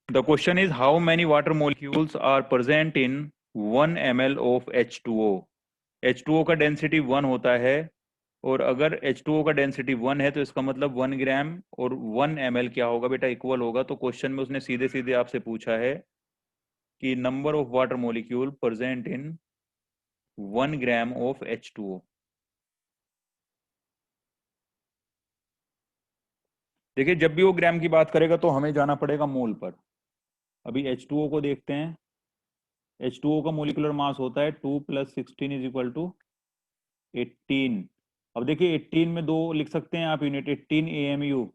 The question is how many water molecules are present in 1 ml of H2O। H2O का density 1 होता है, और अगर H2O का डेंसिटी 1 है तो इसका मतलब 1 ग्राम और 1 ml क्या होगा बेटा, इक्वल होगा। तो क्वेश्चन में उसने सीधे सीधे आपसे पूछा है कि number of water molecule present in 1 gram of H2O। देखिए, जब भी वो ग्राम की बात करेगा तो हमें जाना पड़ेगा मोल पर। अभी H2O को देखते हैं। H2O का मोलिकुलर मास होता है 2 + 16 इज इक्वल टू 18। अब देखिए 18 में दो लिख सकते हैं आप यूनिट, 18 AMU।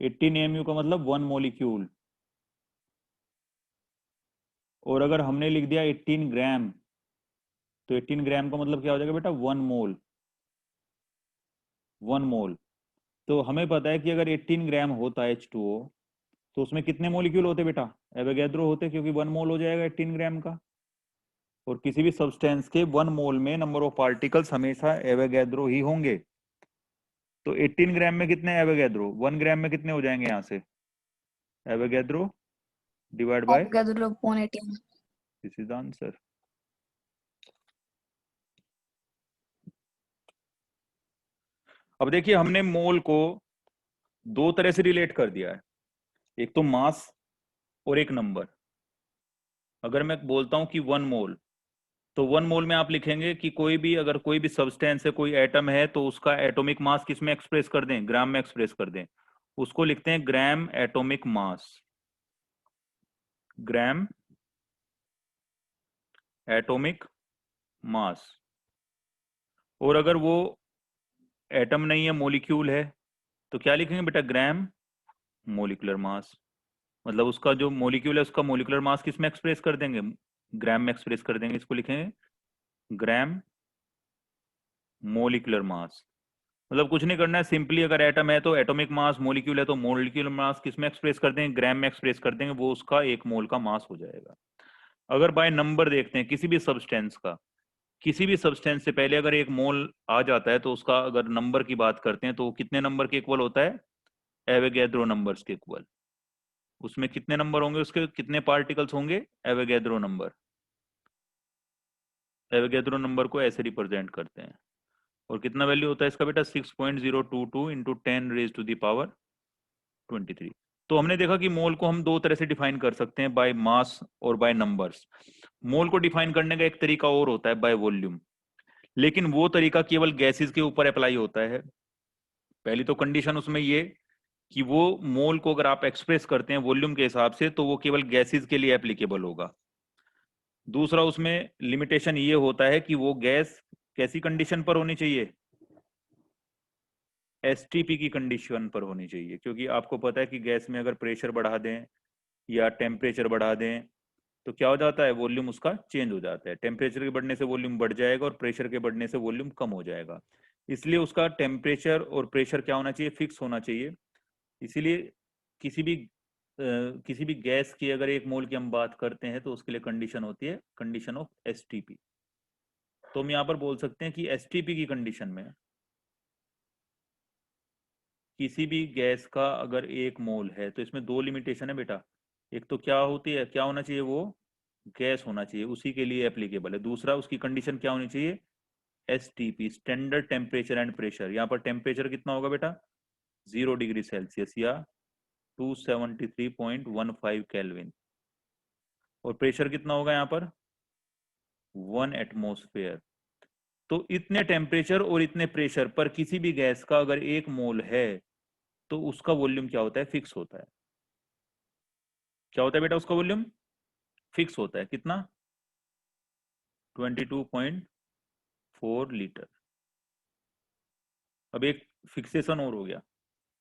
18 AMU का मतलब 1 मोलिक्यूल। और अगर हमने लिख दिया 18 ग्राम, तो 18 ग्राम का मतलब क्या हो जाएगा बेटा, 1 मोल। 1 मोल। तो हमें पता है कि अगर 18 ग्राम होता है H2O, तो उसमें कितने मोलिक्यूल होते बेटा, एवोगैड्रो होते, क्योंकि 1 मोल हो जाएगा 18 ग्राम का। और किसी भी सब्सटेंस के 1 मोल में नंबर ऑफ पार्टिकल्स हमेशा एवोगैड्रो ही होंगे। तो 18 ग्राम में कितने एवोगैड्रो, 1 ग्राम में कितने हो जाएंगे यहाँ से, Avogadro divide by, Avogadro upon 18. This is the answer. अब देखिए हमने मोल को दो तरह से रिलेट कर दिया है, एक तो मास और एक नंबर। अगर मैं बोलता हूं कि 1 मोल, तो 1 मोल में आप लिखेंगे कि कोई भी, अगर कोई भी सब्सटेंस है, कोई एटम है, तो उसका एटॉमिक मास किस में एक्सप्रेस कर दें, ग्राम में एक्सप्रेस कर दें। उसको लिखते हैं gram atomic mass. Gram atomic mass. और अगर वो एटम नहीं है, मॉलिक्यूल है, तो क्या लिखेंगे बेटा, ग्राम मोलिकुलर मास। मतलब उसका जो मॉलिक्यूल है उसका मोलिकुलर मास किस में एक्सप्रेस कर देंगे, ग्राम में एक्सप्रेस कर देंगे। इसको लिखेंगे ग्राम मोलिकुलर मास। मतलब कुछ नहीं करना है, सिंपली अगर एटम है तो एटॉमिक मास, मॉलिक्यूल है तो मॉलिक्यूलर मास किस में एक्सप्रेस कर देंगे, ग्राम में एक्सप्रेस कर देंगे, वो उसका एक मोल का मास हो जाएगा। अगर बाय नंबर देखते हैं किसी भी सब्सटेंस का, किसी भी सब्सटेंस से पहले अगर एक मोल आ जाता है तो उसका अगर नंबर की बात करते हैं तो वो कितने नंबर के इक्वल होता है, एवोगैड्रो नंबर्स के इक्वल। उसमें कितने नंबर होंगे, उसके कितने पार्टिकल्स होंगे, एवोगैड्रो नंबर। एवोगैड्रो नंबर को ऐसे रिप्रेजेंट करते हैं। और कितना वैल्यू होता है इसका बेटा, 6.022 इंटू 10⁻⁻23। तो हमने देखा कि मोल को हम दो तरह से डिफाइन कर सकते हैं, बाय मास और बाय नंबर्स। मोल को डिफाइन करने का एक तरीका और होता है, बाय वॉल्यूम। लेकिन वो तरीका केवल गैसेस के ऊपर अप्लाई होता है। पहली तो कंडीशन उसमें ये कि वो मोल को अगर आप एक्सप्रेस करते हैं वॉल्यूम के हिसाब से तो वो केवल गैसेस के लिए एप्लीकेबल होगा। दूसरा उसमें लिमिटेशन ये होता है कि वो गैस कैसी कंडीशन पर होनी चाहिए, एसटीपी की कंडीशन पर होनी चाहिए। क्योंकि आपको पता है कि गैस में अगर प्रेशर बढ़ा दें या टेम्परेचर बढ़ा दें तो क्या हो जाता है, वॉल्यूम उसका चेंज हो जाता है। टेम्परेचर के बढ़ने से वॉल्यूम बढ़ जाएगा और प्रेशर के बढ़ने से वॉल्यूम कम हो जाएगा। इसलिए उसका टेम्परेचर और प्रेशर क्या होना चाहिए, फिक्स होना चाहिए। इसीलिए किसी भी किसी भी गैस की अगर एक मोल की हम बात करते हैं तो उसके लिए कंडीशन होती है कंडीशन ऑफ एसटीपी। तो हम यहाँ पर बोल सकते हैं कि एसटीपी की कंडीशन में किसी भी गैस का अगर एक मोल है, तो इसमें दो लिमिटेशन है बेटा। एक तो क्या होती है, क्या होना चाहिए, वो गैस होना चाहिए, उसी के लिए एप्लीकेबल है। दूसरा उसकी कंडीशन क्या होनी चाहिए, STP, standard temperature and pressure. यहाँ पर टेम्परेचर कितना होगा बेटा, 0 डिग्री सेल्सियस या 273.15 केल्विन। और प्रेशर कितना होगा यहाँ पर, 1 एटमोस्फेयर। तो इतने टेम्परेचर और इतने प्रेशर पर किसी भी गैस का अगर एक मोल है तो उसका वॉल्यूम क्या होता है, फिक्स होता है। क्या होता है बेटा, उसका वॉल्यूम फिक्स होता है। कितना, 22.4 लीटर। अब एक फिक्सेशन और हो गया।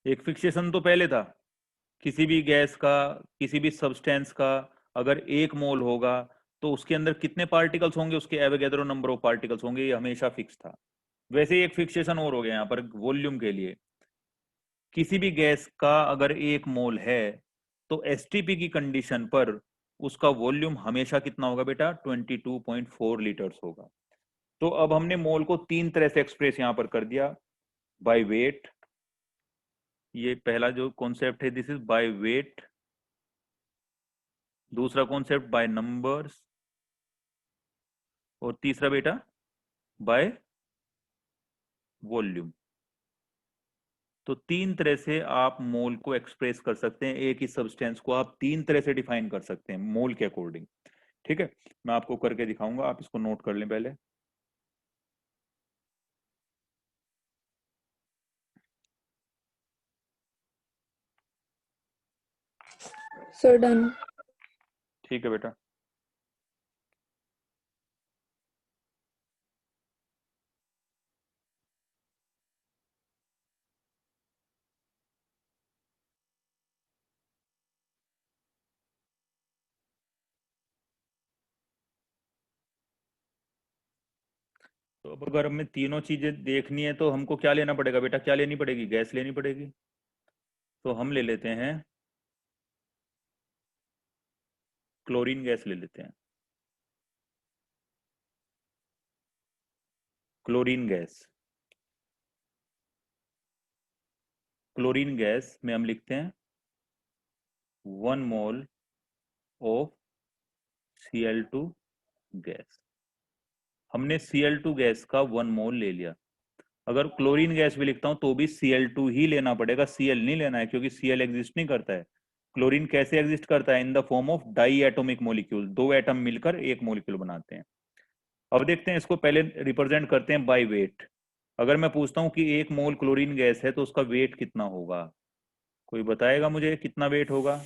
एक फिक्सेशन तो पहले था, किसी भी गैस का, किसी भी सब्सटेंस का अगर एक मोल होगा तो उसके अंदर कितने पार्टिकल्स होंगे, उसके एवोगैड्रो नंबर ऑफ पार्टिकल्स होंगे, ये हमेशा फिक्स था। वैसे ही एक फिक्सेशन और हो गया यहाँ पर वॉल्यूम के लिए। किसी भी गैस का अगर एक मोल है तो एसटीपी की कंडीशन पर उसका वॉल्यूम हमेशा कितना होगा बेटा, 22.4 लीटर्स होगा। तो अब हमने मोल को तीन तरह से एक्सप्रेस यहां पर कर दिया, बाय वेट। ये पहला जो कॉन्सेप्ट है, दिस इज बाय वेट। दूसरा कॉन्सेप्ट बाय नंबर्स, और तीसरा बेटा बाय वॉल्यूम। तो तीन तरह से आप मोल को एक्सप्रेस कर सकते हैं, एक ही सब्सटेंस को आप तीन तरह से डिफाइन कर सकते हैं मोल के अकॉर्डिंग। ठीक है, मैं आपको करके दिखाऊंगा, आप इसको नोट कर लें पहले। Sir done. ठीक है बेटा। तो अब अगर हमें तीनों चीजें देखनी है तो हमको क्या लेना पड़ेगा बेटा, क्या लेनी पड़ेगी, गैस लेनी पड़ेगी। तो हम ले लेते हैं क्लोरीन गैस ले लेते हैं, क्लोरीन गैस। क्लोरीन गैस में हम लिखते हैं 1 मोल ऑफ Cl2 गैस। हमने Cl2 गैस का 1 मोल ले लिया। अगर क्लोरीन गैस भी लिखता हूं तो भी Cl2 ही लेना पड़ेगा, Cl नहीं लेना है, क्योंकि Cl एग्जिस्ट नहीं करता है। क्लोरीन कैसे एग्जिस्ट करता है, in the form of di atomic molecule, दो एटम मिलकर एक मोलिक्यूल बनाते हैं। अब देखते हैं इसको, पहले रिप्रेजेंट करते हैं बाय वेट। अगर मैं पूछता हूं कि 1 मोल क्लोरीन गैस है तो उसका वेट कितना होगा, कोई बताएगा मुझे कितना वेट होगा?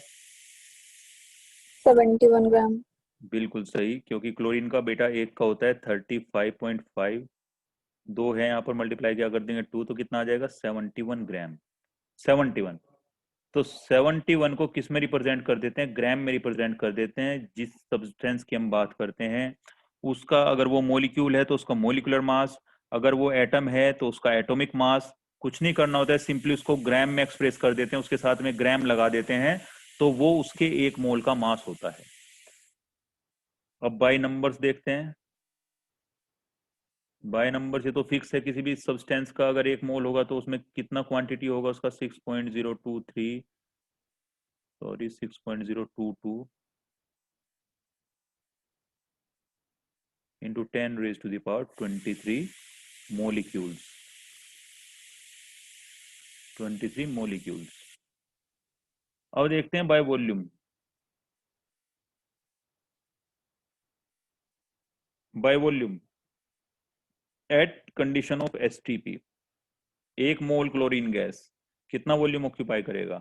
71 ग्राम। बिल्कुल सही, क्योंकि क्लोरीन का बेटा एक का होता है 35.5, दो है यहाँ पर, मल्टीप्लाई क्या कर देंगे 2, तो कितना आ जाएगा 71 ग्राम। 71, तो 71 को किस में रिप्रेजेंट कर देते हैं, ग्राम में रिप्रेजेंट कर देते हैं। जिस सब्सटेंस की हम बात करते हैं उसका, अगर वो मोलिक्यूल है तो उसका मोलिकुलर मास, अगर वो एटम है तो उसका एटॉमिक मास। कुछ नहीं करना होता है, सिंपली उसको ग्राम में एक्सप्रेस कर देते हैं, उसके साथ में ग्राम लगा देते हैं, तो वो उसके 1 मोल का मास होता है। अब बाई नंबर्स देखते हैं। बाय नंबर से तो फिक्स है, किसी भी सब्सटेंस का अगर 1 मोल होगा तो उसमें कितना क्वांटिटी होगा उसका, 6.023, सॉरी 6.022 इंटू 10⁻⁻23 मोलिक्यूल्स, 23 मोलिक्यूल्स। अब देखते हैं by volume. By volume at condition of STP, 1 mole chlorine gas कितना वॉल्यूम ऑक्यूपाई करेगा,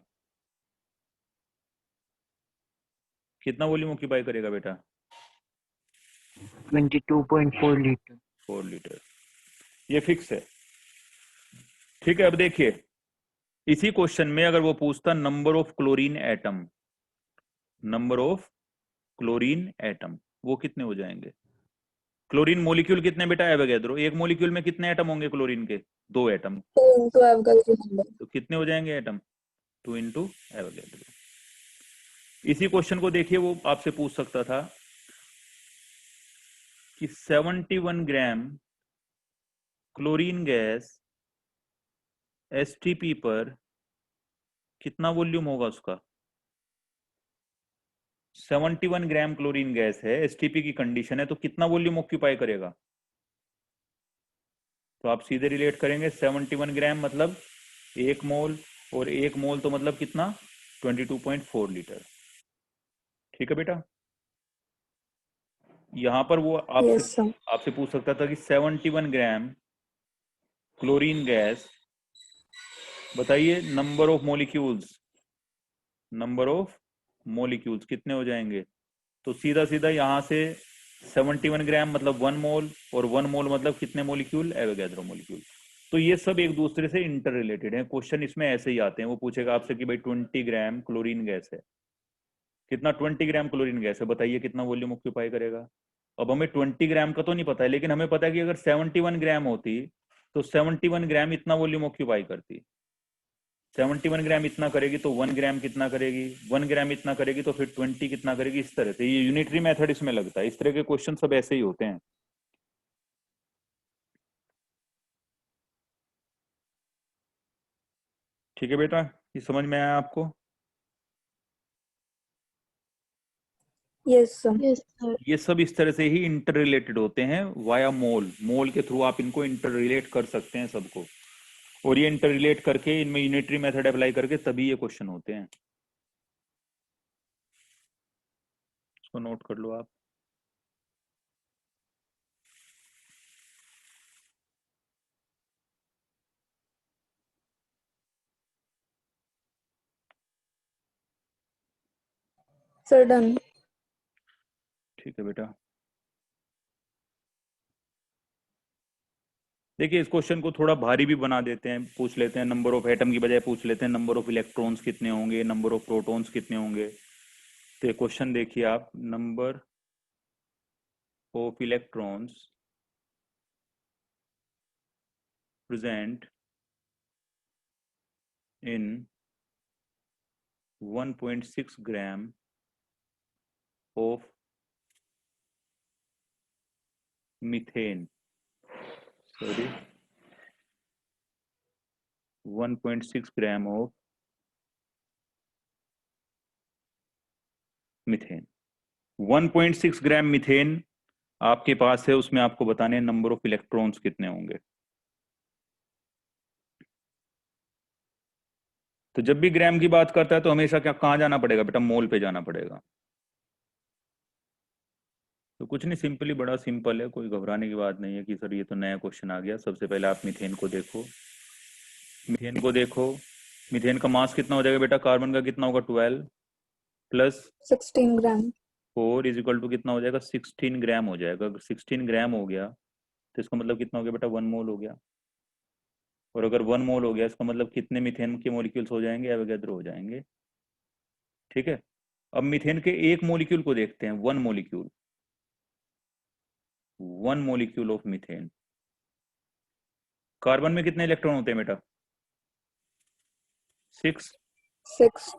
कितना वॉल्यूम ऑक्यूपाई करेगा बेटा? 22.4 लीटर। 4 लीटर, ये फिक्स है। ठीक है, अब देखिए इसी क्वेश्चन में अगर वो पूछता number of chlorine atom, number of chlorine atom, वो कितने हो जाएंगे? क्लोरीन मोलिक्यूल कितने बेटा, एवोगैड्रो, एक मोलिक्यूल में कितने एटम होंगे क्लोरीन के, 2 एटम, 2 into Avogadro number। तो कितने हो जाएंगे एटम, 2 × एवोगैड्रो। इसी क्वेश्चन को देखिए, वो आपसे पूछ सकता था कि 71 ग्राम क्लोरीन गैस एसटीपी पर कितना वॉल्यूम होगा उसका। 71 ग्राम क्लोरीन गैस है, एसटीपी की कंडीशन है, तो कितना वॉल्यूम ऑक्यूपाई करेगा? तो आप सीधे रिलेट करेंगे, 71 ग्राम मतलब 1 मोल, और 1 मोल तो मतलब कितना, 22.4 लीटर। ठीक है बेटा, यहां पर वो आपसे यस सर। आपसे पूछ सकता था कि 71 ग्राम क्लोरीन गैस, बताइए number of molecules, number of molecules कितने हो जाएंगे। तो सीधा सीधा यहां से 71 ग्राम मतलब 1 मोल, और 1 मोल मतलब कितने मोलिक्यूल, एवोगैड्रो मोलिक्यूल। तो ये सब एक दूसरे से इंटर रिलेटेड है, क्वेश्चन इसमें ऐसे ही आते हैं। वो पूछेगा आपसे कि भाई 20 ग्राम क्लोरीन गैस है, कितना 20 ग्राम क्लोरीन गैस है, बताइए कितना वॉल्यूम ऑक्यूपाई करेगा। अब हमें 20 ग्राम का तो नहीं पता है, लेकिन हमें पता है कि अगर 71 ग्राम होती तो 71 ग्राम इतना वॉल्यूम ऑक्यूपाई करती। 71 ग्राम इतना करेगी तो 1 ग्राम कितना करेगी, 1 ग्राम इतना करेगी तो फिर 20 कितना करेगी, इस तरह से। ये यूनिटरी मेथड इसमें लगता है, इस तरह के क्वेश्चन सब ऐसे ही होते हैं। ठीक है बेटा, ये समझ में आया आपको? Yes, sir. Yes, sir. ये सब इस तरह से ही इंटर रिलेटेड होते हैं वाया मोल। मोल के थ्रू आप इनको इंटर रिलेट कर सकते हैं सबको, और ये इंटर रिलेट करके इनमें यूनिटरी मेथड अप्लाई करके तभी ये क्वेश्चन होते हैं। इसको नोट कर लो आप। Sir, done. ठीक है बेटा, देखिए इस क्वेश्चन को थोड़ा भारी भी बना देते हैं, पूछ लेते हैं नंबर ऑफ एटम की बजाय पूछ लेते हैं नंबर ऑफ इलेक्ट्रॉन्स कितने होंगे, नंबर ऑफ प्रोटॉन्स कितने होंगे। तो ये क्वेश्चन देखिए आप, number of electrons present in 1.6 gram of methane, sorry 1.6 gram of methane. 1.6 gram methane आपके पास है, उसमें आपको बताने नंबर ऑफ इलेक्ट्रॉन्स कितने होंगे। तो जब भी ग्राम की बात करता है तो हमेशा क्या कहाँ जाना पड़ेगा बेटा, मोल पे जाना पड़ेगा। तो कुछ नहीं, सिंपली बड़ा सिंपल है, कोई घबराने की बात नहीं है कि सर ये तो नया क्वेश्चन आ गया। सबसे पहले आप मीथेन को देखो, मीथेन को देखो, मीथेन का मास कितना हो जाएगा बेटा, कार्बन का कितना होगा 12 plus 16 gram. 4 is equal to कितना हो जाएगा 16 ग्राम हो जाएगा। अगर 16 ग्राम हो गया तो इसका मतलब कितना हो गया बेटा 1 मोल हो गया। और अगर 1 मोल हो गया इसका मतलब कितने मीथेन के मॉलिक्यूल्स हो जाएंगे, एवोगैड्रो हो जाएंगे। ठीक है, अब मीथेन के एक मॉलिक्यूल को देखते हैं, 1 molecule, 1 molecule of methane. Carbon में कितने इलेक्ट्रॉन होते हैं बेटा 6। 6.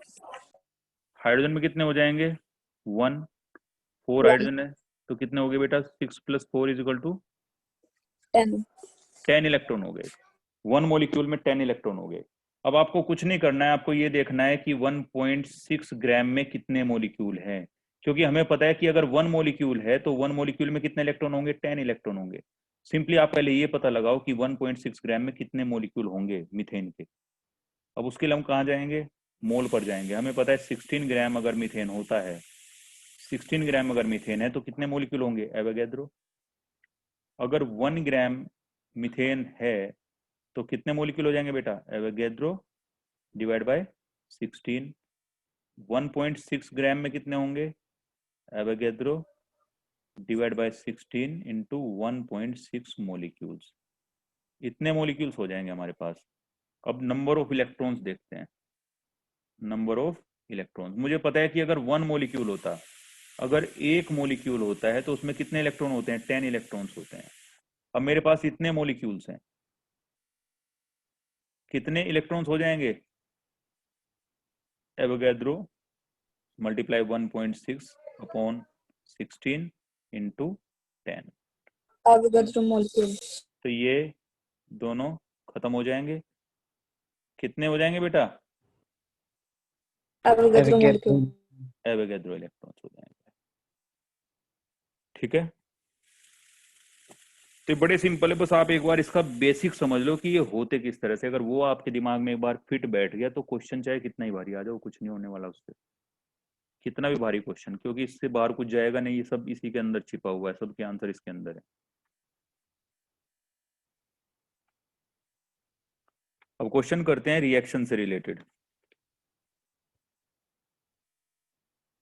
हाइड्रोजन में कितने हो जाएंगे 1, 4 1. हाइड्रोजन है तो कितने हो गए बेटा 6 + 4 इज इक्वल टू 10. 10 इलेक्ट्रॉन हो गए। 1 मॉलिक्यूल में 10 इलेक्ट्रॉन हो गए। अब आपको कुछ नहीं करना है, आपको ये देखना है कि 1.6 ग्राम में कितने मॉलिक्यूल हैं, क्योंकि हमें पता है कि अगर 1 मॉलिक्यूल है तो 1 मॉलिक्यूल में कितने इलेक्ट्रॉन होंगे 10 इलेक्ट्रॉन होंगे। सिंपली आप पहले ये पता लगाओ कि 1.6 ग्राम में कितने मॉलिक्यूल होंगे मीथेन के। अब उसके लिए हम कहाँ जाएंगे, मोल पर जाएंगे। हमें पता है 16 ग्राम अगर मीथेन होता है, 16 ग्राम अगर मीथेन है तो कितने मॉलिक्यूल होंगे एवोगैड्रो। अगर 1 ग्राम मीथेन है तो कितने मॉलिक्यूल हो जाएंगे बेटा एवोगैड्रो डिवाइड बाय 16। 1.6 ग्राम में कितने होंगे Avogadro divide by 16 into 1.6 molecules. इतने मॉलिक्यूल्स हो जाएंगे हमारे पास। अब नंबर ऑफ इलेक्ट्रॉन्स देखते हैं। नंबर ऑफ इलेक्ट्रॉन्स मुझे पता है कि अगर 1 मॉलिक्यूल होता, अगर एक मॉलिक्यूल होता है तो उसमें कितने इलेक्ट्रॉन होते हैं 10 इलेक्ट्रॉन्स होते हैं। अब मेरे पास इतने मॉलिक्यूल्स हैं, कितने इलेक्ट्रॉन्स हो जाएंगे Avogadro multiply 1.6 upon 16 into 10। Avogadro molecule. तो ये दोनों खत्म हो जाएंगे। कितने हो जाएंगे बेटा Avogadro molecule. एवोगैड्रो इलेक्ट्रॉन्स हो जाएंगे। ठीक है, तो ये बड़े सिंपल है, बस आप एक बार इसका बेसिक समझ लो कि ये होते किस तरह से। अगर वो आपके दिमाग में एक बार फिट बैठ गया तो क्वेश्चन चाहे कितना ही भारी आ जाओ कुछ नहीं होने वाला उससे, कितना भी भारी क्वेश्चन, क्योंकि इससे बाहर कुछ जाएगा नहीं, ये सब इसी के अंदर छिपा हुआ है, सबके आंसर इसके अंदर है। अब क्वेश्चन करते हैं रिएक्शन से रिलेटेड।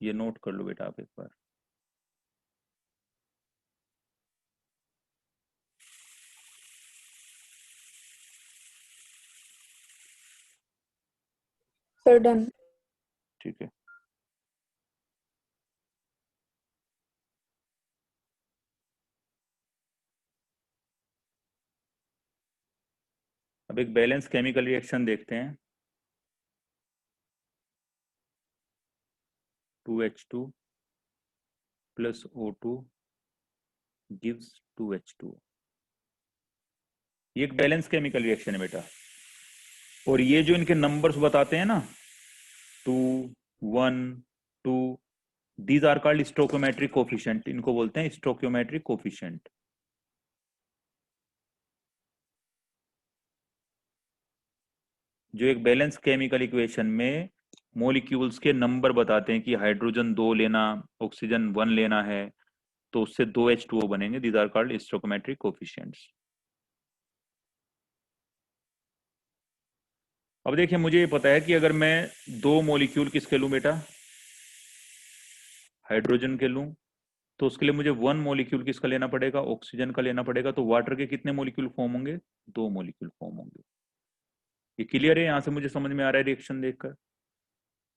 ये नोट कर लो बेटा आप एक बार। Sir, done. ठीक है, अब एक बैलेंस केमिकल रिएक्शन देखते हैं। 2H2 plus O2 gives 2H2। ये एक बैलेंस केमिकल रिएक्शन है बेटा, और ये जो इनके नंबर्स बताते हैं ना 2, 1, 2, दीज आर कॉल्ड स्टोकियोमेट्रिक कोफिशिएंट, इनको बोलते हैं स्टोकियोमेट्रिक कोफिशिएंट। जो एक बैलेंस केमिकल इक्वेशन में मॉलिक्यूल्स के नंबर बताते हैं कि हाइड्रोजन 2 लेना, ऑक्सीजन 1 लेना है, तो उससे 2 H2O बनेंगे। These are called stoichiometric coefficients. अब देखिए, मुझे ये पता है कि अगर मैं 2 मॉलिक्यूल किसके लूं बेटा, हाइड्रोजन के लूं, तो उसके लिए मुझे 1 मॉलिक्यूल किसका लेना पड़ेगा, ऑक्सीजन का लेना पड़ेगा। तो वाटर के कितने मॉलिक्यूल फॉर्म होंगे, 2 मॉलिक्यूल फॉर्म होंगे। ये क्लियर है, यहां से मुझे समझ में आ रहा है रिएक्शन देखकर।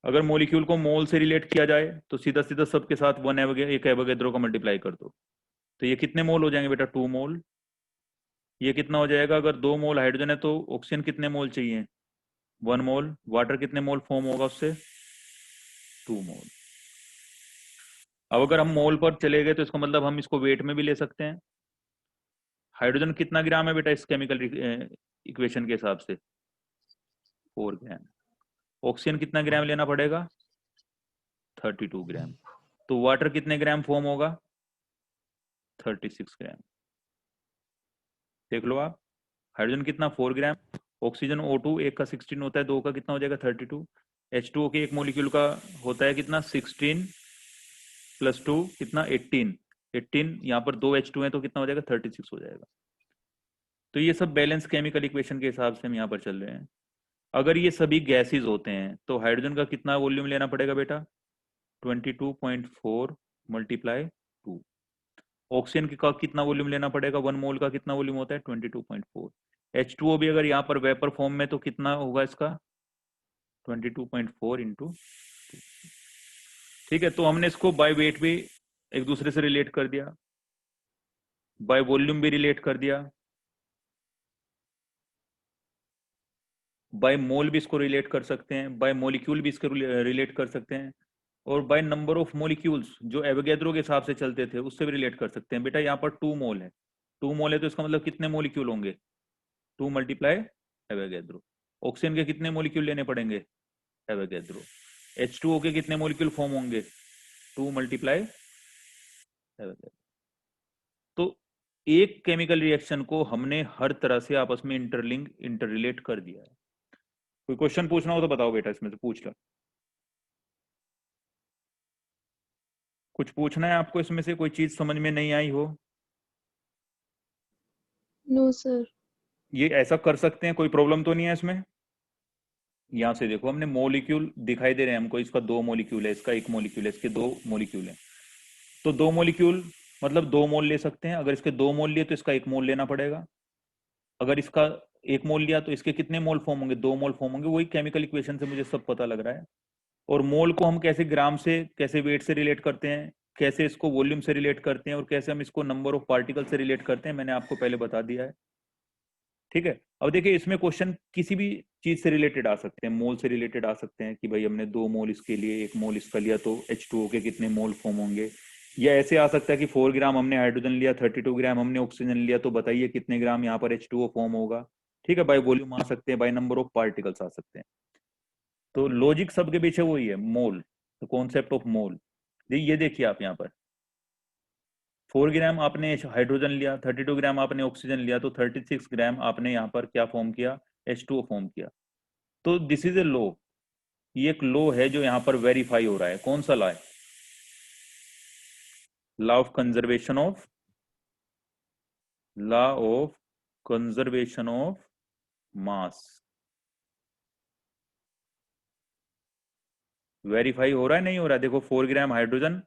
अगर मॉलिक्यूल को मोल से रिलेट किया जाए तो सीधा सीधा सबके साथ एक एवोगैड्रो का मल्टीप्लाई कर दो, तो ये कितने मोल हो जाएंगे बेटा, 2 मोल। ये कितना हो जाएगा, अगर 2 मोल हाइड्रोजन है तो ऑक्सीजन कितने मोल चाहिए, 1 मोल। वाटर कितने मोल फॉर्म होगा उससे, 2 मोल। अब अगर हम मोल पर चले गए तो इसका मतलब हम इसको वेट में भी ले सकते हैं। हाइड्रोजन कितना ग्राम है बेटा इस केमिकल इक्वेशन के हिसाब से, 4 ग्राम। ऑक्सीजन कितना ग्राम लेना पड़ेगा, 32 ग्राम। तो वाटर कितने ग्राम फॉर्म होगा, 36 ग्राम। देख लो आप, हाइड्रोजन कितना, 4 ग्राम। ऑक्सीजन O2 एक का 16 होता है, दो का कितना हो जाएगा, 32। H2O के एक मोलिक्यूल का होता है कितना, 16 प्लस 2 कितना, 18। 18, यहाँ पर 2 H2 है तो कितना हो जाएगा, 36 हो जाएगा। तो ये सब बैलेंस केमिकल इक्वेशन के हिसाब से हम यहाँ पर चल रहे हैं। अगर ये सभी गैसेज होते हैं तो हाइड्रोजन का कितना वॉल्यूम लेना पड़ेगा बेटा, 22.4 मल्टीप्लाई 2। ऑक्सीजन का कितना वॉल्यूम लेना पड़ेगा, 1 मोल का कितना वॉल्यूम होता है, 22.4। H2O भी अगर यहाँ पर वेपर फॉर्म में तो कितना होगा इसका, 22.4 इंटू। ठीक है, तो हमने इसको बाय वेट भी एक दूसरे से रिलेट कर दिया, बाय वॉल्यूम भी रिलेट कर दिया, बाय मोल भी इसको रिलेट कर सकते हैं, बाय मॉलिक्यूल भी इसको रिलेट कर सकते हैं, और बाय नंबर ऑफ मॉलिक्यूल्स जो एवोगैड्रो के हिसाब से चलते थे उससे भी रिलेट कर सकते हैं। बेटा यहाँ पर 2 मोल है, 2 मोल है तो इसका मतलब कितने मॉलिक्यूल होंगे, 2 मल्टीप्लाई एवोगैड्रो। ऑक्सीजन के कितने मॉलिक्यूल लेने पड़ेंगे, एवोगैड्रो। H2O के कितने मॉलिक्यूल फॉर्म होंगे, 2 मल्टीप्लाई एवोगैड्रो। तो एक केमिकल रिएक्शन को हमने हर तरह से आपस में इंटरलिंक इंटररिलेट कर दिया है। कोई क्वेश्चन पूछना हो तो बताओ बेटा, इसमें से पूछ लो। कुछ पूछना है आपको इसमें से, कोई चीज समझ में नहीं आई हो। No sir. ये ऐसा कर सकते हैं, कोई प्रॉब्लम तो नहीं है इसमें। यहां से देखो, हमने मॉलिक्यूल दिखाई दे रहे हैं हमको, इसका 2 मॉलिक्यूल है, इसका 1 मॉलिक्यूल है, इसके 2 मॉलिक्यूल है। तो 2 मॉलिक्यूल मतलब 2 मोल ले सकते हैं। अगर इसके 2 मोल लिए तो इसका 1 मोल लेना पड़ेगा। अगर इसका 1 मोल लिया तो इसके कितने मोल फॉर्म होंगे, 2 मोल फॉर्म होंगे। वही केमिकल इक्वेशन से मुझे सब पता लग रहा है। और मोल को हम कैसे ग्राम से, कैसे वेट से रिलेट करते हैं, कैसे इसको वॉल्यूम से रिलेट करते हैं, और कैसे हम इसको नंबर ऑफ पार्टिकल से रिलेट करते हैं, मैंने आपको पहले बता दिया है। ठीक है, अब देखिए इसमें क्वेश्चन किसी भी चीज से रिलेटेड आ सकते हैं। मोल से रिलेटेड आ सकते हैं कि भाई हमने 2 मोल इसके लिए, 1 मोल इसका लिया, तो H2O के कितने मोल फॉर्म होंगे। या ऐसे आ सकता है कि 4 ग्राम हमने हाइड्रोजन लिया, 32 ग्राम हमने ऑक्सीजन लिया, तो बताइए कितने ग्राम यहाँ पर H2O फॉर्म होगा। ठीक है, बाय वॉल्यूम आ सकते हैं, बाय नंबर ऑफ पार्टिकल्स आ सकते हैं। तो लॉजिक सबके पीछे वही है, मोल, द कॉन्सेप्ट ऑफ मोल। ये देखिए आप यहाँ पर 4 ग्राम आपने हाइड्रोजन लिया, 32 ग्राम आपने ऑक्सीजन लिया, तो 36 ग्राम आपने यहाँ पर क्या फॉर्म किया, H2O फॉर्म किया। तो दिस इज ए लॉ, ये एक लॉ है जो यहाँ पर वेरीफाई हो रहा है। कौन सा लॉ है, law of conservation of, law of conservation of mass. Verify हो रहा है, नहीं हो रहा है। देखो 4 ग्राम हाइड्रोजन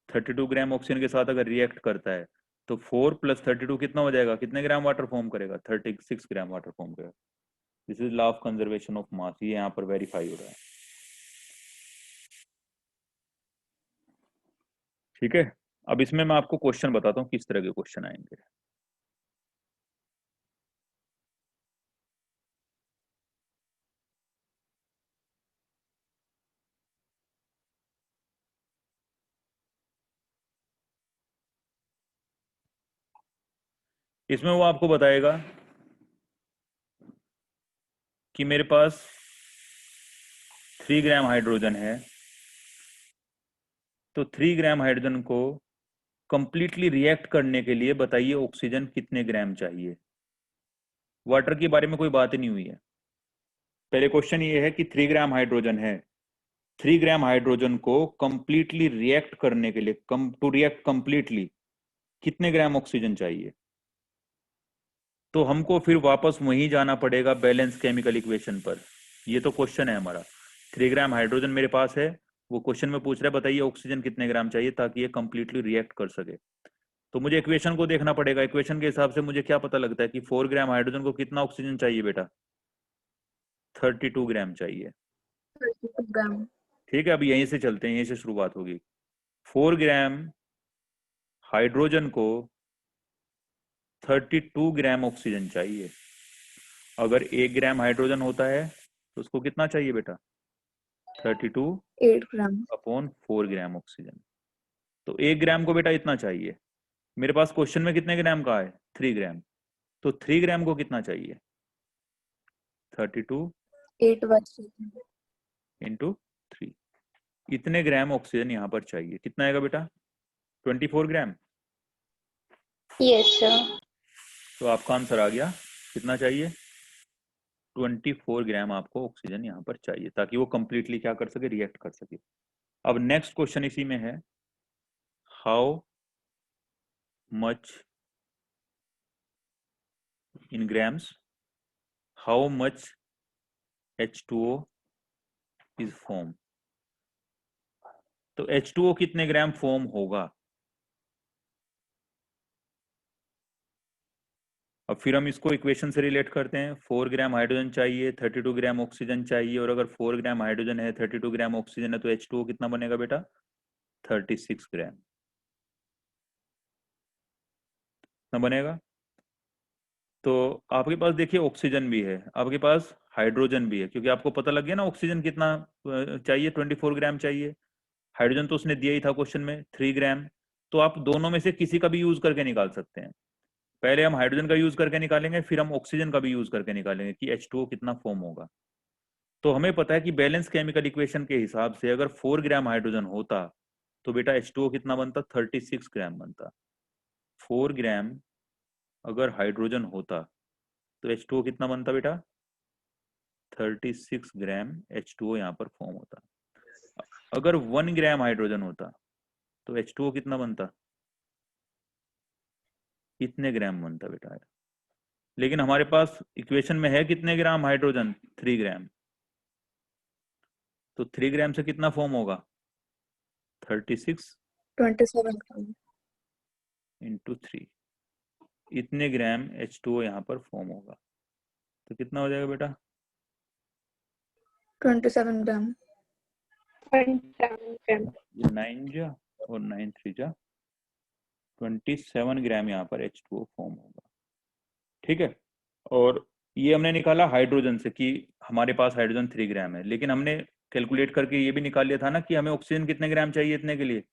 32 ग्राम ऑक्सीजन के साथ अगर रिएक्ट करता है तो 4 प्लस 32 कितना हो जाएगा, कितने ग्राम वाटर फॉर्म करेगा, 36 ग्राम वाटर फॉर्म करेगा। This is law of conservation of mass, ये यहाँ पर वेरीफाई हो रहा है। ठीक है, अब इसमें मैं आपको क्वेश्चन बताता हूँ किस तरह के क्वेश्चन आएंगे। इसमें वो आपको बताएगा कि मेरे पास 3 ग्राम हाइड्रोजन है, तो 3 ग्राम हाइड्रोजन को कंप्लीटली रिएक्ट करने के लिए बताइए ऑक्सीजन कितने ग्राम चाहिए। वाटर के बारे में कोई बात ही नहीं हुई है। पहले क्वेश्चन ये है कि 3 ग्राम हाइड्रोजन है, 3 ग्राम हाइड्रोजन को कंप्लीटली रिएक्ट करने के लिए, टू रिएक्ट कंप्लीटली, कितने ग्राम ऑक्सीजन चाहिए। तो हमको फिर वापस वहीं जाना पड़ेगा बैलेंस केमिकल इक्वेशन पर। ये तो क्वेश्चन है हमारा, 3 ग्राम हाइड्रोजन मेरे पास है, वो क्वेश्चन में पूछ रहा है बताइए ऑक्सीजन कितने ग्राम चाहिए ताकि ये कंप्लीटली रिएक्ट कर सके। तो मुझे इक्वेशन को देखना पड़ेगा। इक्वेशन के हिसाब से मुझे क्या पता लगता है कि 4 ग्राम हाइड्रोजन को कितना ऑक्सीजन चाहिए बेटा, 32 ग्राम चाहिए। 32 ग्राम। ठीक है, अब यहीं से चलते हैं, यहीं से शुरुआत होगी। 4 ग्राम हाइड्रोजन को 32 ग्राम ऑक्सीजन चाहिए। अगर 1 ग्राम हाइड्रोजन होता है तो उसको कितना चाहिए बेटा, 32 8 ग्राम। Upon 4 gram oxygen. तो 1 ग्राम को बेटा इतना चाहिए। मेरे पास क्वेश्चन में कितने ग्राम का है, 3 ग्राम। तो 3 ग्राम को कितना चाहिए, 32 8 बच इंटू 3। इतने ग्राम ऑक्सीजन यहाँ पर चाहिए। कितना आएगा बेटा, 24 ग्राम। Yes sir. तो आपका आंसर आ गया, कितना चाहिए, 24 ग्राम आपको ऑक्सीजन यहाँ पर चाहिए ताकि वो कंप्लीटली क्या कर सके, रिएक्ट कर सके। अब नेक्स्ट क्वेश्चन इसी में है, how much in grams, how much H2O is form. तो H2O कितने ग्राम फॉर्म होगा। अब फिर हम इसको इक्वेशन से रिलेट करते हैं। 4 ग्राम हाइड्रोजन चाहिए, 32 ग्राम ऑक्सीजन चाहिए, और अगर 4 ग्राम हाइड्रोजन है, 32 ग्राम ऑक्सीजन है, तो H2O कितना बनेगा बेटा, 36 ग्राम। कितना बनेगा। तो आपके पास देखिए ऑक्सीजन भी है, आपके पास हाइड्रोजन भी है, क्योंकि आपको पता लग गया ना ऑक्सीजन कितना चाहिए, 24 ग्राम चाहिए। हाइड्रोजन तो उसने दिया ही था क्वेश्चन में, 3 ग्राम। तो आप दोनों में से किसी का भी यूज करके निकाल सकते हैं। पहले हम हाइड्रोजन का यूज करके निकालेंगे, फिर हम ऑक्सीजन का भी यूज करके निकालेंगे कि H2O कितना फॉर्म होगा। तो हमें पता है कि बैलेंस केमिकल इक्वेशन के हिसाब से अगर 4 ग्राम हाइड्रोजन होता तो बेटा H2O कितना बनता, 36 ग्राम बनता। 4 ग्राम अगर हाइड्रोजन होता तो H2O कितना बनता बेटा, 36 ग्राम H2O यहाँ पर फॉर्म होता। अगर 1 ग्राम हाइड्रोजन होता तो H2O कितना बनता, कितने ग्राम बनता बेटा। लेकिन हमारे पास इक्वेशन में है कितने ग्राम हाइड्रोजन, 3 ग्राम। तो 3 ग्राम से कितना फॉर्म होगा, 36 27 ग्राम। इंटू 3। इतने ग्राम H2O यहाँ पर फॉर्म होगा। तो कितना हो जाएगा बेटा, 27 ग्राम। 27 ग्राम। ये 9 जा और 9 3 जा, 27 ग्राम यहाँ पर H2O फॉर्म होगा। ठीक है। और ये हमने निकाला हाइड्रोजन से कि हमारे पास हाइड्रोजन 3 ग्राम है, लेकिन हमने कैलकुलेट करके ये भी निकाल लिया था ना कि हमें ऑक्सीजन कितने ग्राम चाहिए, इतने के लिए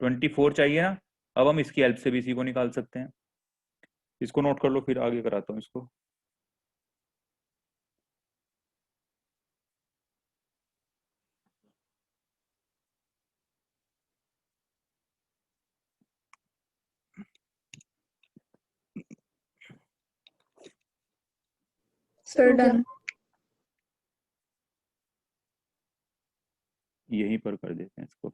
24 चाहिए ना। अब हम इसकी हेल्प से भी इसी को निकाल सकते हैं। इसको नोट कर लो, फिर आगे कराता हूँ इसको। Sir done. यहीं पर कर देते हैं इसको।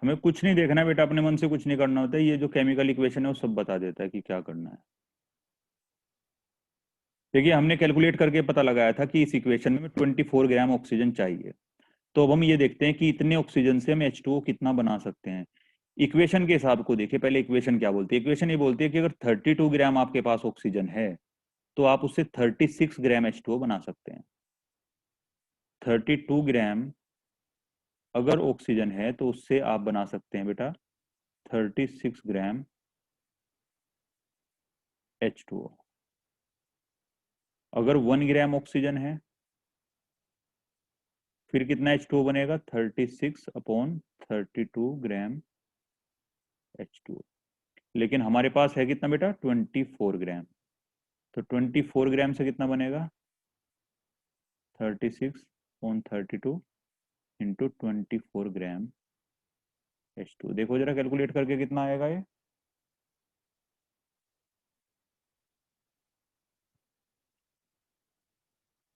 हमें कुछ नहीं देखना है बेटा, अपने मन से कुछ नहीं करना होता है। ये जो केमिकल इक्वेशन है वो सब बता देता है कि क्या करना है। देखिए हमने कैलकुलेट करके पता लगाया था कि इस इक्वेशन में 24 ग्राम ऑक्सीजन चाहिए। तो अब हम ये देखते हैं कि इतने ऑक्सीजन से हम H2O कितना बना सकते हैं। इक्वेशन के हिसाब को देखिए, पहले इक्वेशन क्या बोलती है। इक्वेशन ये बोलती है कि अगर 32 ग्राम आपके पास ऑक्सीजन है तो आप उससे 36 ग्राम H2O बना सकते हैं। 32 ग्राम अगर ऑक्सीजन है तो उससे आप बना सकते हैं बेटा 36 ग्राम H2O। अगर 1 ग्राम ऑक्सीजन है फिर कितना H2O बनेगा, 36 अपॉन 32 ग्राम H2O। लेकिन हमारे पास है कितना बेटा, 24 ग्राम। तो 24 ग्राम से कितना बनेगा, 36 अपॉन 32 इंटू 24 ग्राम H2। देखो जरा कैलकुलेट करके कितना आएगा ये।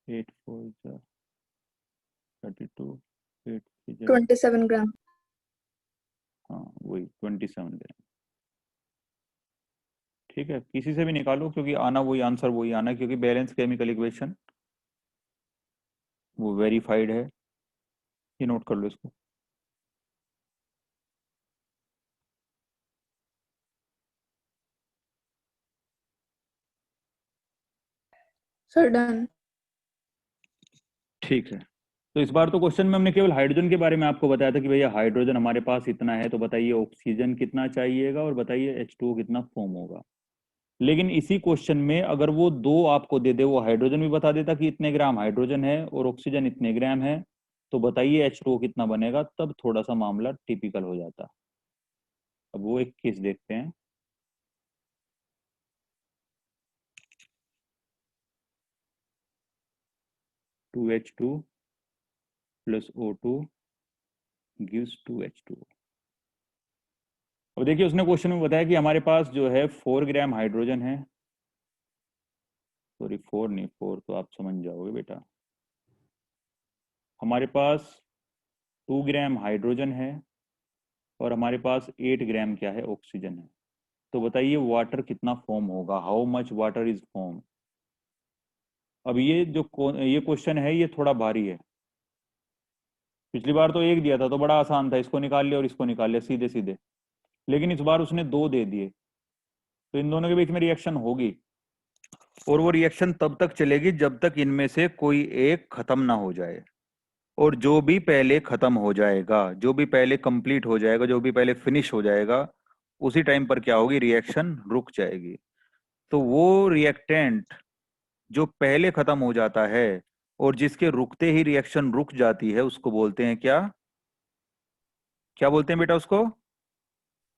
एट फोर 32, 8 27 ग्राम। हाँ वही 27 ग्राम। ठीक है, किसी से भी निकालो क्योंकि आना वही, आंसर वही आना, क्योंकि बैलेंस केमिकल इक्वेशन वो वेरीफाइड है। ये नोट कर लो इसको। Sir done. ठीक है, तो इस बार तो क्वेश्चन में हमने केवल हाइड्रोजन के बारे में आपको बताया था कि भैया हाइड्रोजन हमारे पास इतना है, तो बताइए ऑक्सीजन कितना चाहिएगा और बताइए H2O कितना फॉर्म होगा। लेकिन इसी क्वेश्चन में अगर वो दो आपको दे दे, वो हाइड्रोजन भी बता देता कि इतने ग्राम हाइड्रोजन है और ऑक्सीजन इतने ग्राम है, तो बताइए H2O कितना बनेगा, तब थोड़ा सा मामला टिपिकल हो जाता। अब वो एक केस देखते हैं। टू H2 प्लस O2 गिव्स 2H2O। अब देखिए उसने क्वेश्चन में बताया कि हमारे पास जो है 4 ग्राम हाइड्रोजन है, सॉरी 4 नहीं, 4 तो आप समझ जाओगे बेटा। हमारे पास 2 ग्राम हाइड्रोजन है और हमारे पास 8 ग्राम क्या है, ऑक्सीजन है। तो बताइए वाटर कितना फॉर्म होगा, how much water is form. अब ये क्वेश्चन है, ये थोड़ा भारी है। पिछली बार तो एक दिया था तो बड़ा आसान था, इसको निकाल लिया और इसको निकाल लिया सीधे सीधे। लेकिन इस बार उसने दो दे दिए, तो इन दोनों के बीच में रिएक्शन होगी, और वो रिएक्शन तब तक चलेगी जब तक इनमें से कोई एक खत्म ना हो जाए। और जो भी पहले खत्म हो जाएगा, जो भी पहले कंप्लीट हो जाएगा, जो भी पहले फिनिश हो जाएगा, उसी टाइम पर क्या होगी, रिएक्शन रुक जाएगी। तो वो रिएक्टेंट जो पहले खत्म हो जाता है और जिसके रुकते ही रिएक्शन रुक जाती है, उसको बोलते हैं क्या, क्या बोलते हैं बेटा उसको?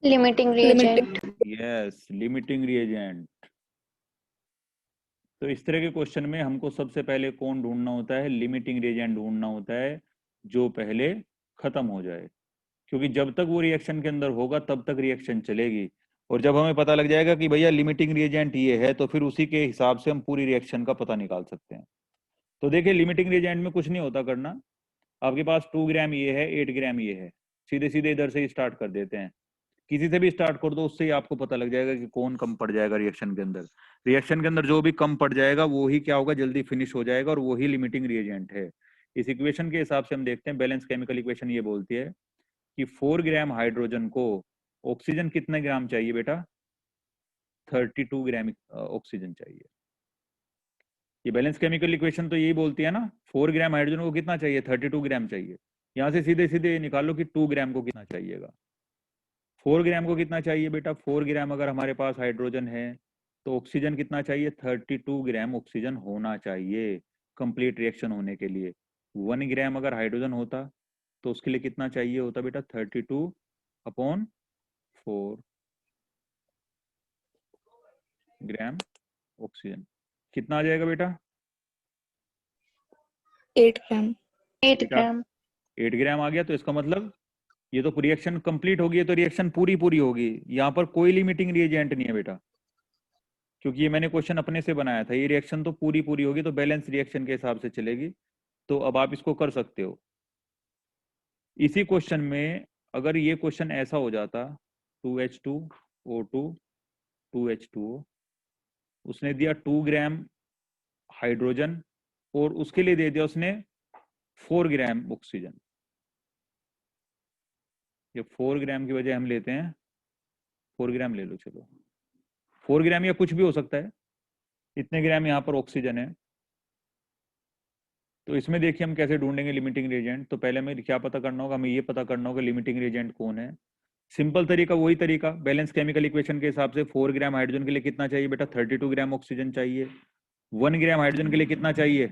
Limiting reagent. Yes, limiting reagent. तो इस तरह के क्वेश्चन में हमको सबसे पहले कौन ढूंढना होता है, लिमिटिंग रिएजेंट ढूंढना होता है, जो पहले खत्म हो जाए। क्योंकि जब तक वो रिएक्शन के अंदर होगा तब तक रिएक्शन चलेगी, और जब हमें पता लग जाएगा कि भैया लिमिटिंग रिएजेंट ये है, तो फिर उसी के हिसाब से हम पूरी रिएक्शन का पता निकाल सकते हैं। तो देखिए लिमिटिंग रिएजेंट में कुछ नहीं होता करना। आपके पास 2 ग्राम ये है, 8 ग्राम ये है, सीधे सीधे इधर से ही स्टार्ट कर देते हैं। किसी से भी स्टार्ट कर दो, उससे ही आपको पता लग जाएगा कि कौन कम पड़ जाएगा रिएक्शन के अंदर। रिएक्शन के अंदर जो भी कम पड़ जाएगा वो ही क्या होगा, जल्दी फिनिश हो जाएगा, और वो ही लिमिटिंग रिएजेंट है। इस इक्वेशन के हिसाब से हम देखते हैं, बैलेंस केमिकल इक्वेशन ये बोलती है कि 4 ग्राम हाइड्रोजन को ऑक्सीजन कितने ग्राम चाहिए बेटा, 32 ग्राम ऑक्सीजन चाहिए। ये बैलेंस केमिकल इक्वेशन तो यही बोलती है ना, 4 ग्राम हाइड्रोजन को कितना चाहिए, 32 ग्राम चाहिए। यहां से सीधे सीधे निकालो कि 2 ग्राम को कितना चाहिएगा। 4 ग्राम को कितना चाहिए बेटा, 4 ग्राम अगर हमारे पास हाइड्रोजन है तो ऑक्सीजन कितना चाहिए, 32 ग्राम ऑक्सीजन होना चाहिए कंप्लीट रिएक्शन होने के लिए। 1 ग्राम अगर हाइड्रोजन होता तो उसके लिए कितना चाहिए होता बेटा, 32 अपॉन 4 ग्राम ऑक्सीजन। कितना आ जाएगा बेटा, 8 ग्राम। 8 बेटा ग्राम। 8 ग्राम आ गया। तो इसका मतलब ये तो रिएक्शन कंप्लीट होगी, तो रिएक्शन पूरी पूरी होगी, यहाँ पर कोई लिमिटिंग रिएजेंट नहीं है बेटा, क्योंकि ये मैंने क्वेश्चन अपने से बनाया था। ये रिएक्शन तो पूरी पूरी होगी, तो बैलेंस रिएक्शन के हिसाब से चलेगी। तो अब आप इसको कर सकते हो। इसी क्वेश्चन में अगर ये क्वेश्चन ऐसा हो जाता, 2H2O2 2H2O, उसने दिया 2 ग्राम हाइड्रोजन और उसके लिए दे दिया उसने 4 ग्राम ऑक्सीजन। ये 4 ग्राम की वजह हम लेते हैं, 4 ग्राम ले लो, चलो 4 ग्राम या कुछ भी हो सकता है, इतने ग्राम यहाँ पर ऑक्सीजन है। तो इसमें देखिए हम कैसे ढूंढेंगे लिमिटिंग रिएजेंट। तो पहले हमें क्या पता करना होगा, हमें ये पता करना होगा लिमिटिंग रिएजेंट कौन है। सिंपल तरीका वही तरीका, बैलेंस केमिकल इक्वेशन के हिसाब से 4 ग्राम हाइड्रोजन के लिए कितना चाहिए बेटा, 32 ग्राम ऑक्सीजन चाहिए। 1 ग्राम हाइड्रोजन के लिए कितना चाहिए,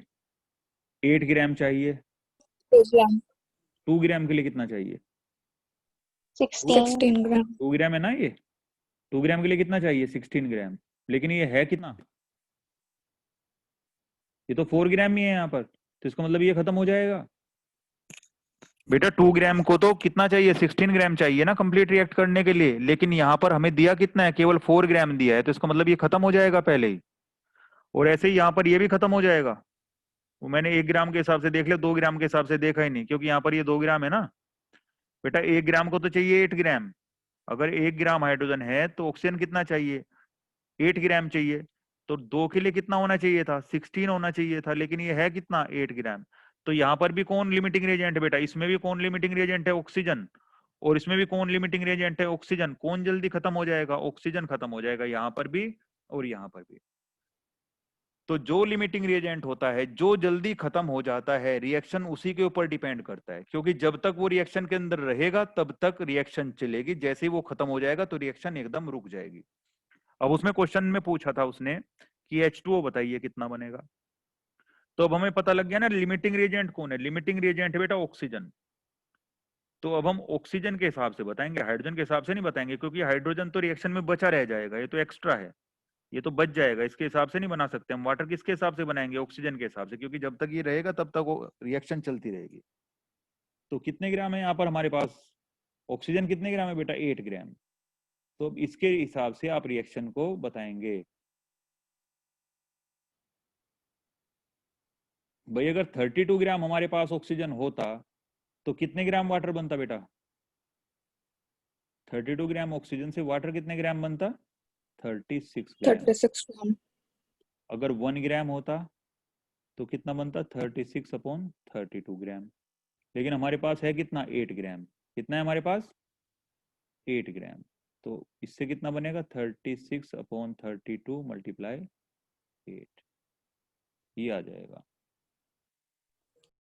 8 ग्राम चाहिए। 8 ग्राम। 2 ग्राम के लिए कितना चाहिए, 16। 16 ग्राम। 2 ग्राम है ना ये, 2 ग्राम के लिए कितना चाहिए, 16 ग्राम। लेकिन ये है कितना, ये तो 4 ग्राम ही है यहाँ पर। तो इसका मतलब ये खत्म हो जाएगा। बेटा 2 ग्राम को तो कितना चाहिए, 16 ग्राम चाहिए ना कंप्लीट रिएक्ट करने के लिए, लेकिन यहाँ पर हमें दिया कितना है, केवल 4 ग्राम दिया है, तो इसका मतलब ये खत्म हो जाएगा पहले ही। और ऐसे ही यहाँ पर ये भी खत्म हो जाएगा। वो मैंने 1 ग्राम के हिसाब से देख लिया, 2 ग्राम के हिसाब से देखा ही नहीं, क्योंकि यहाँ पर ये 2 ग्राम है ना। बेटा 1 ग्राम को तो चाहिए 8 ग्राम। अगर 1 ग्राम हाइड्रोजन है तो ऑक्सीजन कितना चाहिए, 8 ग्राम चाहिए। तो 2 के लिए कितना होना चाहिए था, 16 होना चाहिए था, लेकिन ये है कितना, 8 ग्राम। तो यहाँ पर भी कौन लिमिटिंग रिएजेंट है बेटा, इसमें भी कौन लिमिटिंग रिएजेंट है, ऑक्सीजन। और इसमें भी कौन लिमिटिंग रिएजेंट है, ऑक्सीजन। कौन जल्दी खत्म हो जाएगा, ऑक्सीजन खत्म हो जाएगा, यहाँ पर भी और यहाँ पर भी। तो जो लिमिटिंग रिएजेंट होता है, जो जल्दी खत्म हो जाता है, रिएक्शन उसी के ऊपर डिपेंड करता है, क्योंकि जब तक वो रिएक्शन के अंदर रहेगा तब तक रिएक्शन चलेगी, जैसे ही वो खत्म हो जाएगा तो रिएक्शन एकदम रुक जाएगी। अब उसमें क्वेश्चन में पूछा था उसने कि H2O बताइए कितना बनेगा। तो अब हमें पता लग गया ना लिमिटिंग रिएजेंट कौन है, लिमिटिंग रिएजेंट है बेटा ऑक्सीजन। तो अब हम ऑक्सीजन के हिसाब से बताएंगे, हाइड्रोजन के हिसाब से नहीं बताएंगे, क्योंकि हाइड्रोजन तो रिएक्शन में बचा रह जाएगा, ये तो एक्स्ट्रा है, ये तो बच जाएगा, इसके हिसाब से नहीं बना सकते हम। वाटर किसके हिसाब से बनाएंगे, ऑक्सीजन के हिसाब से, क्योंकि जब तक ये रहेगा तब तक वो रिएक्शन चलती रहेगी। तो कितने ग्राम है यहाँ पर हमारे पास, ऑक्सीजन कितने ग्राम है बेटा, 8 ग्राम। तो अब इसके हिसाब से आप रिएक्शन को बताएंगे। भाई अगर 32 ग्राम हमारे पास ऑक्सीजन होता तो कितने ग्राम वाटर बनता बेटा, 32 ग्राम ऑक्सीजन से वाटर कितने ग्राम बनता, 36 ग्राम। 36 ग्राम। अगर 1 ग्राम होता तो कितना बनता, 36/32 ग्राम। लेकिन हमारे पास है कितना, 8 ग्राम। कितना है हमारे पास, 8 ग्राम। तो इससे कितना बनेगा, 36/32 × 8, ये आ जाएगा।